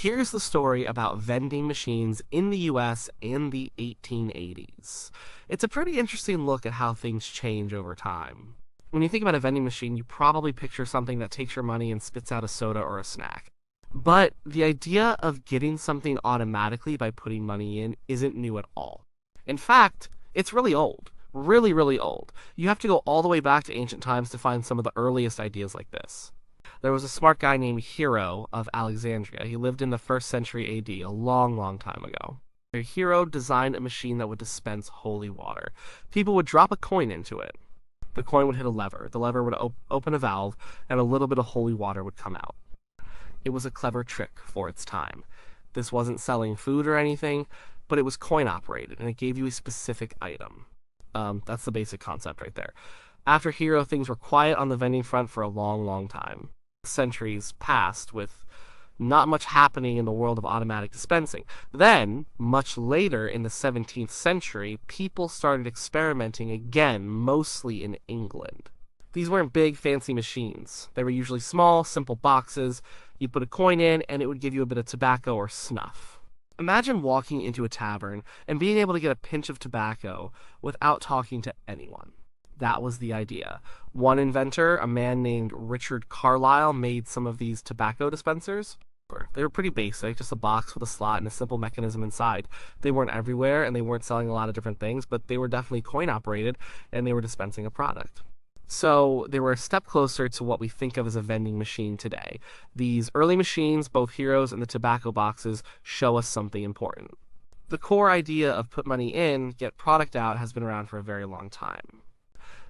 Here's the story about vending machines in the US in the 1880s. It's a pretty interesting look at how things change over time. When you think about a vending machine, you probably picture something that takes your money and spits out a soda or a snack. But the idea of getting something automatically by putting money in isn't new at all. In fact, it's really old. Really, really old. You have to go all the way back to ancient times to find some of the earliest ideas like this. There was a smart guy named Hero of Alexandria. He lived in the 1st century AD, a long, long time ago. Hero designed a machine that would dispense holy water. People would drop a coin into it. The coin would hit a lever. The lever would open a valve, and a little bit of holy water would come out. It was a clever trick for its time. This wasn't selling food or anything, but it was coin operated, and it gave you a specific item. That's the basic concept right there. After Hero, things were quiet on the vending front for a long, long time. Centuries passed with not much happening in the world of automatic dispensing. Then, much later in the 17th century, people started experimenting again, mostly in England. These weren't big, fancy machines. They were usually small, simple boxes. You put a coin in, and it would give you a bit of tobacco or snuff. Imagine walking into a tavern and being able to get a pinch of tobacco without talking to anyone. That was the idea. One inventor, a man named Richard Carlisle, made some of these tobacco dispensers. They were pretty basic, just a box with a slot and a simple mechanism inside. They weren't everywhere, and they weren't selling a lot of different things, but they were definitely coin-operated, and they were dispensing a product. So they were a step closer to what we think of as a vending machine today. These early machines, both Heroes and the tobacco boxes, show us something important. The core idea of put money in, get product out has been around for a very long time.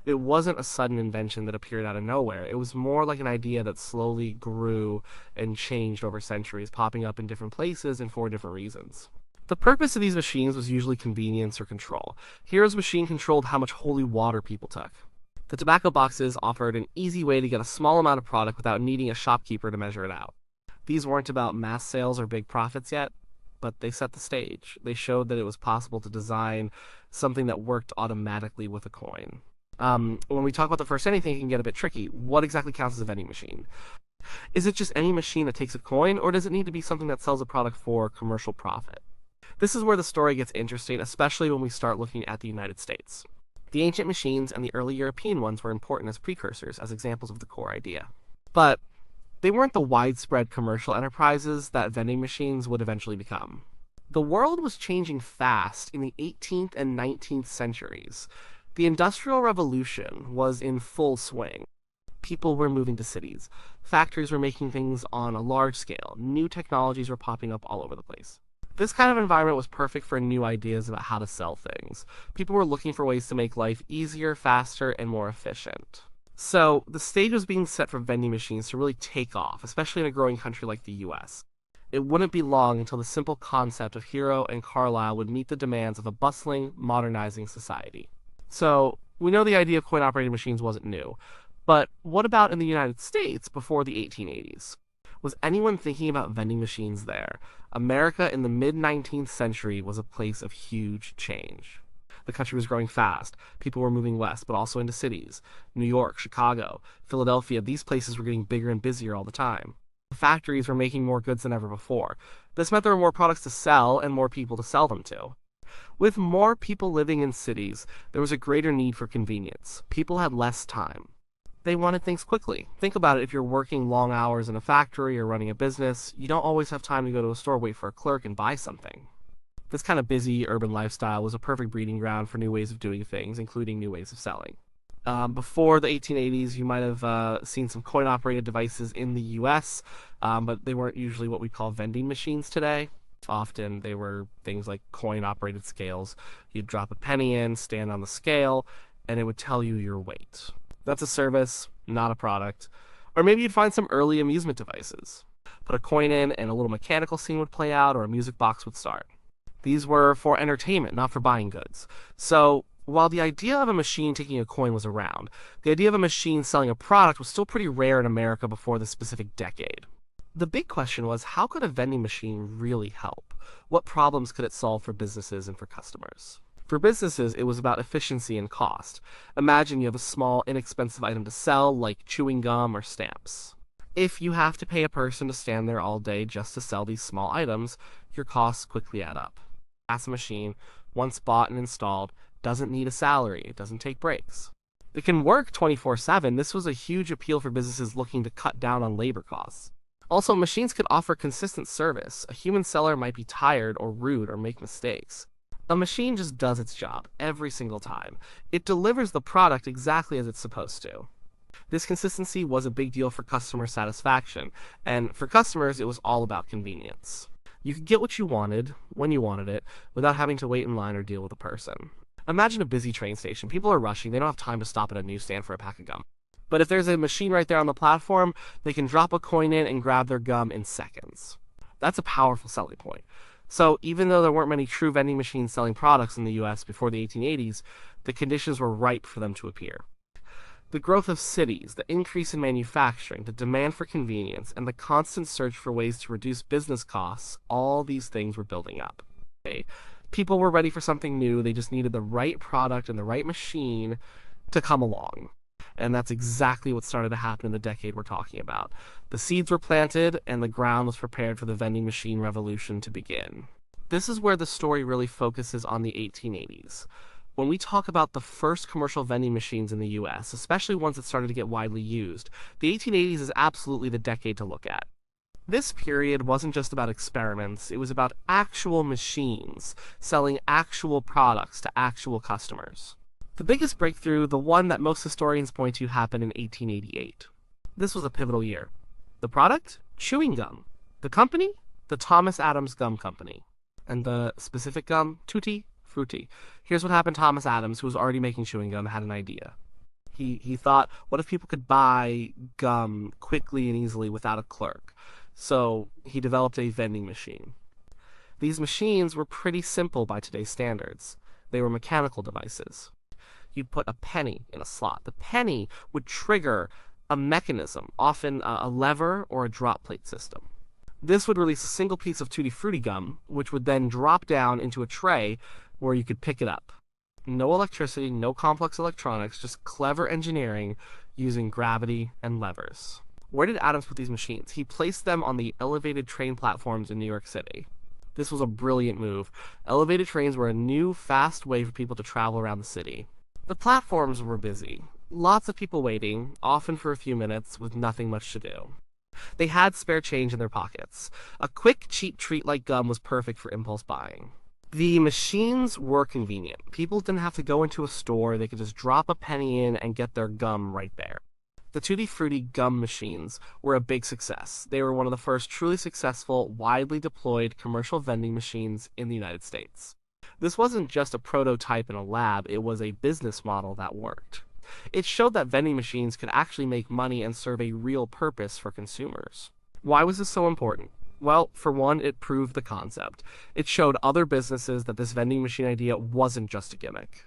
It wasn't a sudden invention that appeared out of nowhere. It was more like an idea that slowly grew and changed over centuries, popping up in different places and for different reasons. The purpose of these machines was usually convenience or control. Hero's machine controlled how much holy water people took. The tobacco boxes offered an easy way to get a small amount of product without needing a shopkeeper to measure it out. These weren't about mass sales or big profits yet, but they set the stage. They showed that it was possible to design something that worked automatically with a coin. When we talk about the first anything, it can get a bit tricky. What exactly counts as a vending machine? Is it just any machine that takes a coin, or does it need to be something that sells a product for commercial profit? This is where the story gets interesting, especially when we start looking at the United States. The ancient machines and the early European ones were important as precursors, as examples of the core idea. But they weren't the widespread commercial enterprises that vending machines would eventually become. The world was changing fast in the 18th and 19th centuries. The Industrial Revolution was in full swing. People were moving to cities. Factories were making things on a large scale. New technologies were popping up all over the place. This kind of environment was perfect for new ideas about how to sell things. People were looking for ways to make life easier, faster, and more efficient. So, the stage was being set for vending machines to really take off, especially in a growing country like the US. It wouldn't be long until the simple concept of Hero and Carlisle would meet the demands of a bustling, modernizing society. So, we know the idea of coin-operated machines wasn't new, but what about in the United States before the 1880s? Was anyone thinking about vending machines there? America in the mid-19th century was a place of huge change. The country was growing fast. People were moving west, but also into cities. New York, Chicago, Philadelphia, these places were getting bigger and busier all the time. Factories were making more goods than ever before. This meant there were more products to sell and more people to sell them to. With more people living in cities, there was a greater need for convenience. People had less time. They wanted things quickly. Think about it, if you're working long hours in a factory or running a business, you don't always have time to go to a store, wait for a clerk, and buy something. This kind of busy urban lifestyle was a perfect breeding ground for new ways of doing things, including new ways of selling. Before the 1880s, you might have seen some coin-operated devices in the US, but they weren't usually what we call vending machines today. Often they were things like coin-operated scales. You'd drop a penny in, stand on the scale, and it would tell you your weight. That's a service, not a product. Or maybe you'd find some early amusement devices. Put a coin in and a little mechanical scene would play out, or a music box would start. These were for entertainment, not for buying goods. So, while the idea of a machine taking a coin was around, the idea of a machine selling a product was still pretty rare in America before this specific decade. The big question was, how could a vending machine really help? What problems could it solve for businesses and for customers? For businesses, it was about efficiency and cost. Imagine you have a small, inexpensive item to sell, like chewing gum or stamps. If you have to pay a person to stand there all day just to sell these small items, your costs quickly add up. As a machine, once bought and installed, doesn't need a salary, it doesn't take breaks. It can work 24/7. This was a huge appeal for businesses looking to cut down on labor costs. Also, machines could offer consistent service. A human seller might be tired or rude or make mistakes. A machine just does its job every single time. It delivers the product exactly as it's supposed to. This consistency was a big deal for customer satisfaction, and for customers, it was all about convenience. You could get what you wanted, when you wanted it, without having to wait in line or deal with a person. Imagine a busy train station. People are rushing, they don't have time to stop at a newsstand for a pack of gum. But if there's a machine right there on the platform, they can drop a coin in and grab their gum in seconds. That's a powerful selling point. So even though there weren't many true vending machines selling products in the US before the 1880s, the conditions were ripe for them to appear. The growth of cities, the increase in manufacturing, the demand for convenience, and the constant search for ways to reduce business costs, all these things were building up. Okay? People were ready for something new, they just needed the right product and the right machine to come along. And that's exactly what started to happen in the decade we're talking about. The seeds were planted, and the ground was prepared for the vending machine revolution to begin. This is where the story really focuses on the 1880s. When we talk about the first commercial vending machines in the US, especially ones that started to get widely used, the 1880s is absolutely the decade to look at. This period wasn't just about experiments, it was about actual machines selling actual products to actual customers. The biggest breakthrough, the one that most historians point to, happened in 1888. This was a pivotal year. The product? Chewing gum. The company? The Thomas Adams Gum Company. And the specific gum? Tutti-Frutti. Here's what happened. Thomas Adams, who was already making chewing gum, had an idea. He thought, what if people could buy gum quickly and easily without a clerk? So he developed a vending machine. These machines were pretty simple by today's standards. They were mechanical devices. You'd put a penny in a slot. The penny would trigger a mechanism, often a lever or a drop plate system. This would release a single piece of Tutti-Frutti gum, which would then drop down into a tray where you could pick it up. No electricity, no complex electronics, just clever engineering using gravity and levers. Where did Adams put these machines? He placed them on the elevated train platforms in New York City. This was a brilliant move. Elevated trains were a new, fast way for people to travel around the city. The platforms were busy. Lots of people waiting, often for a few minutes, with nothing much to do. They had spare change in their pockets. A quick, cheap treat like gum was perfect for impulse buying. The machines were convenient. People didn't have to go into a store, they could just drop a penny in and get their gum right there. The Tutti Frutti gum machines were a big success. They were one of the first truly successful, widely deployed commercial vending machines in the United States. This wasn't just a prototype in a lab, it was a business model that worked. It showed that vending machines could actually make money and serve a real purpose for consumers. Why was this so important? Well, for one, it proved the concept. It showed other businesses that this vending machine idea wasn't just a gimmick.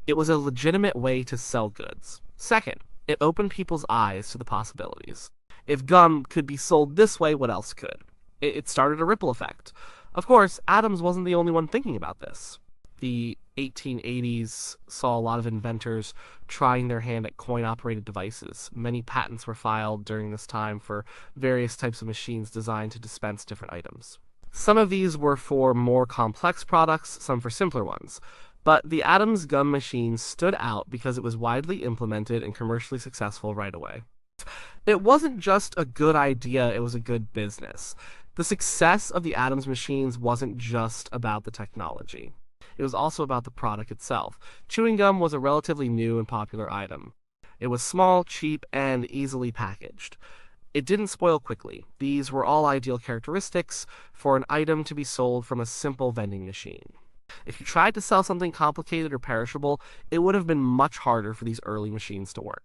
It was a legitimate way to sell goods. Second, it opened people's eyes to the possibilities. If gum could be sold this way, what else could? It started a ripple effect. Of course, Adams wasn't the only one thinking about this. The 1880s saw a lot of inventors trying their hand at coin-operated devices. Many patents were filed during this time for various types of machines designed to dispense different items. Some of these were for more complex products, some for simpler ones. But the Adams gum machine stood out because it was widely implemented and commercially successful right away. It wasn't just a good idea, it was a good business. The success of the Adams machines wasn't just about the technology. It was also about the product itself. Chewing gum was a relatively new and popular item. It was small, cheap, and easily packaged. It didn't spoil quickly. These were all ideal characteristics for an item to be sold from a simple vending machine. If you tried to sell something complicated or perishable, it would have been much harder for these early machines to work.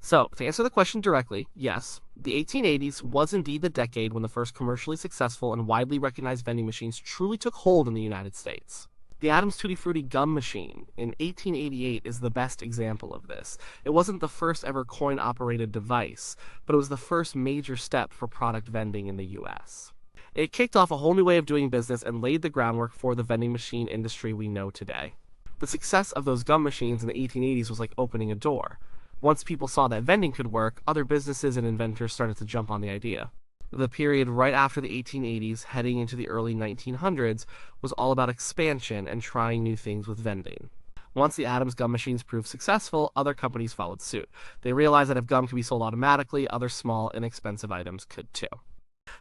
So, to answer the question directly, yes, the 1880s was indeed the decade when the first commercially successful and widely recognized vending machines truly took hold in the United States. The Adams Tutti Frutti gum machine in 1888 is the best example of this. It wasn't the first ever coin-operated device, but it was the first major step for product vending in the US. It kicked off a whole new way of doing business and laid the groundwork for the vending machine industry we know today. The success of those gum machines in the 1880s was like opening a door. Once people saw that vending could work, other businesses and inventors started to jump on the idea. The period right after the 1880s, heading into the early 1900s, was all about expansion and trying new things with vending. Once the Adams gum machines proved successful, other companies followed suit. They realized that if gum could be sold automatically, other small, inexpensive items could too.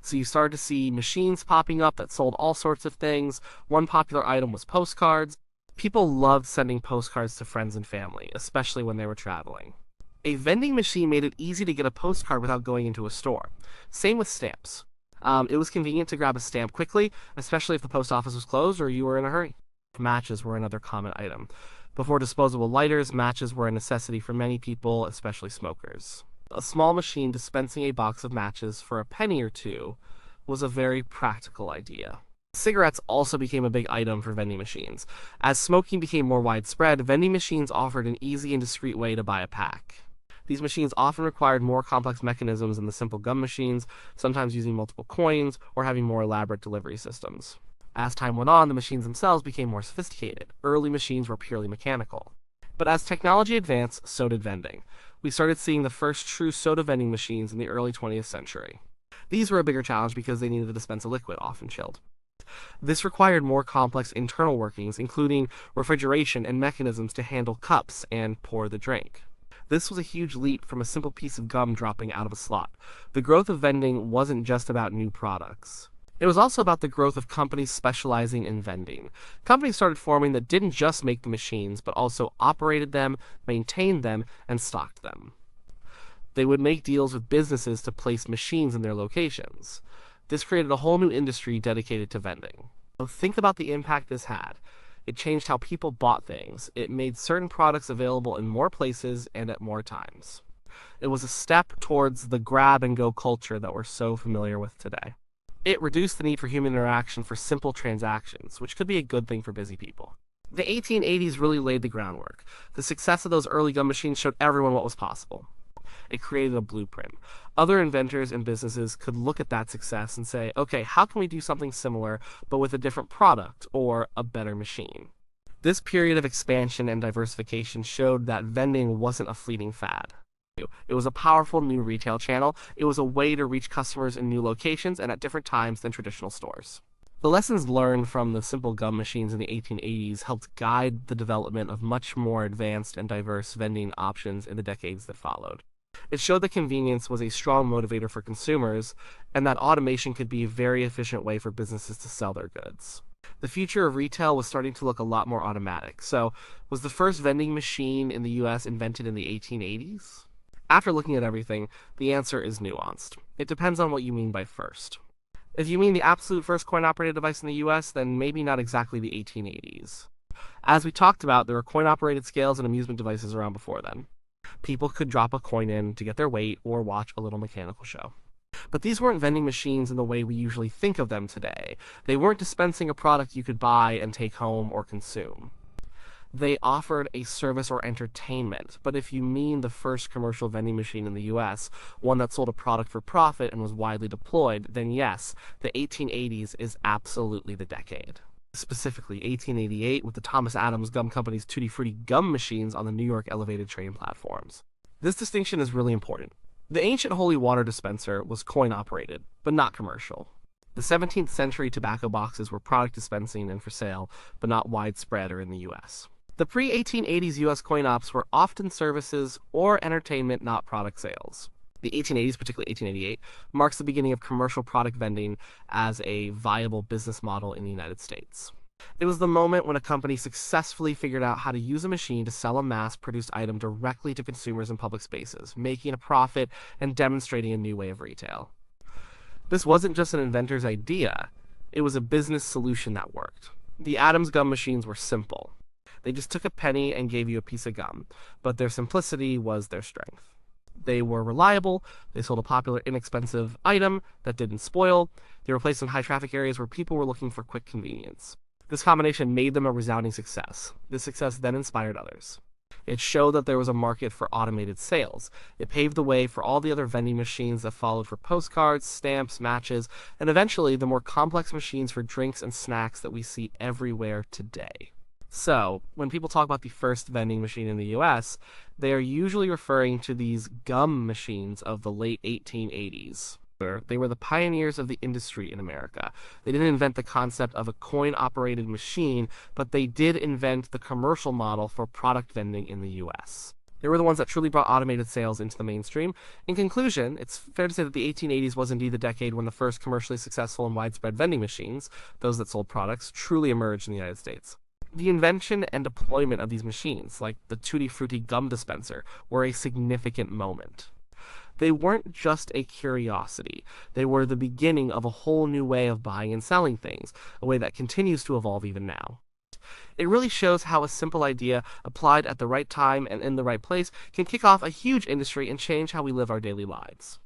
So you started to see machines popping up that sold all sorts of things. One popular item was postcards. People loved sending postcards to friends and family, especially when they were traveling. A vending machine made it easy to get a postcard without going into a store. Same with stamps. It was convenient to grab a stamp quickly, especially if the post office was closed or you were in a hurry. Matches were another common item. Before disposable lighters, matches were a necessity for many people, especially smokers. A small machine dispensing a box of matches for a penny or two was a very practical idea. Cigarettes also became a big item for vending machines. As smoking became more widespread, vending machines offered an easy and discreet way to buy a pack. These machines often required more complex mechanisms than the simple gum machines, sometimes using multiple coins or having more elaborate delivery systems. As time went on, the machines themselves became more sophisticated. Early machines were purely mechanical. But as technology advanced, so did vending. We started seeing the first true soda vending machines in the early 20th century. These were a bigger challenge because they needed to dispense a liquid, often chilled. This required more complex internal workings, including refrigeration and mechanisms to handle cups and pour the drink. This was a huge leap from a simple piece of gum dropping out of a slot. The growth of vending wasn't just about new products. It was also about the growth of companies specializing in vending. Companies started forming that didn't just make the machines, but also operated them, maintained them, and stocked them. They would make deals with businesses to place machines in their locations. This created a whole new industry dedicated to vending. So think about the impact this had. It changed how people bought things. It made certain products available in more places and at more times. It was a step towards the grab-and-go culture that we're so familiar with today. It reduced the need for human interaction for simple transactions, which could be a good thing for busy people. The 1880s really laid the groundwork. The success of those early gum machines showed everyone what was possible. It created a blueprint. Other inventors and businesses could look at that success and say, okay, how can we do something similar, but with a different product or a better machine? This period of expansion and diversification showed that vending wasn't a fleeting fad. It was a powerful new retail channel. It was a way to reach customers in new locations and at different times than traditional stores. The lessons learned from the simple gum machines in the 1880s helped guide the development of much more advanced and diverse vending options in the decades that followed. It showed that convenience was a strong motivator for consumers, and that automation could be a very efficient way for businesses to sell their goods. The future of retail was starting to look a lot more automatic. So, was the first vending machine in the US invented in the 1880s? After looking at everything, the answer is nuanced. It depends on what you mean by first. If you mean the absolute first coin-operated device in the US, then maybe not exactly the 1880s. As we talked about, there were coin-operated scales and amusement devices around before then. People could drop a coin in to get their weight or watch a little mechanical show. But these weren't vending machines in the way we usually think of them today. They weren't dispensing a product you could buy and take home or consume. They offered a service or entertainment, but if you mean the first commercial vending machine in the US, one that sold a product for profit and was widely deployed, then yes, the 1880s is absolutely the decade. Specifically 1888 with the Thomas Adams Gum Company's Tutti-Frutti gum machines on the New York elevated train platforms. This distinction is really important. The ancient holy water dispenser was coin-operated, but not commercial. The 17th century tobacco boxes were product dispensing and for sale, but not widespread or in the US. The pre-1880s US coin-ops were often services or entertainment, not product sales. The 1880s, particularly 1888, marks the beginning of commercial product vending as a viable business model in the United States. It was the moment when a company successfully figured out how to use a machine to sell a mass-produced item directly to consumers in public spaces, making a profit and demonstrating a new way of retail. This wasn't just an inventor's idea, it was a business solution that worked. The Adams gum machines were simple. They just took a penny and gave you a piece of gum, but their simplicity was their strength. They were reliable, they sold a popular, inexpensive item that didn't spoil, they were placed in high-traffic areas where people were looking for quick convenience. This combination made them a resounding success. This success then inspired others. It showed that there was a market for automated sales. It paved the way for all the other vending machines that followed for postcards, stamps, matches, and eventually the more complex machines for drinks and snacks that we see everywhere today. So, when people talk about the first vending machine in the US, they are usually referring to these gum machines of the late 1880s. They were the pioneers of the industry in America. They didn't invent the concept of a coin operated machine, but they did invent the commercial model for product vending in the US. They were the ones that truly brought automated sales into the mainstream. In conclusion, it's fair to say that the 1880s was indeed the decade when the first commercially successful and widespread vending machines, those that sold products, truly emerged in the United States. The invention and deployment of these machines, like the Tutti-Frutti gum dispenser, were a significant moment. They weren't just a curiosity, they were the beginning of a whole new way of buying and selling things, a way that continues to evolve even now. It really shows how a simple idea applied at the right time and in the right place can kick off a huge industry and change how we live our daily lives.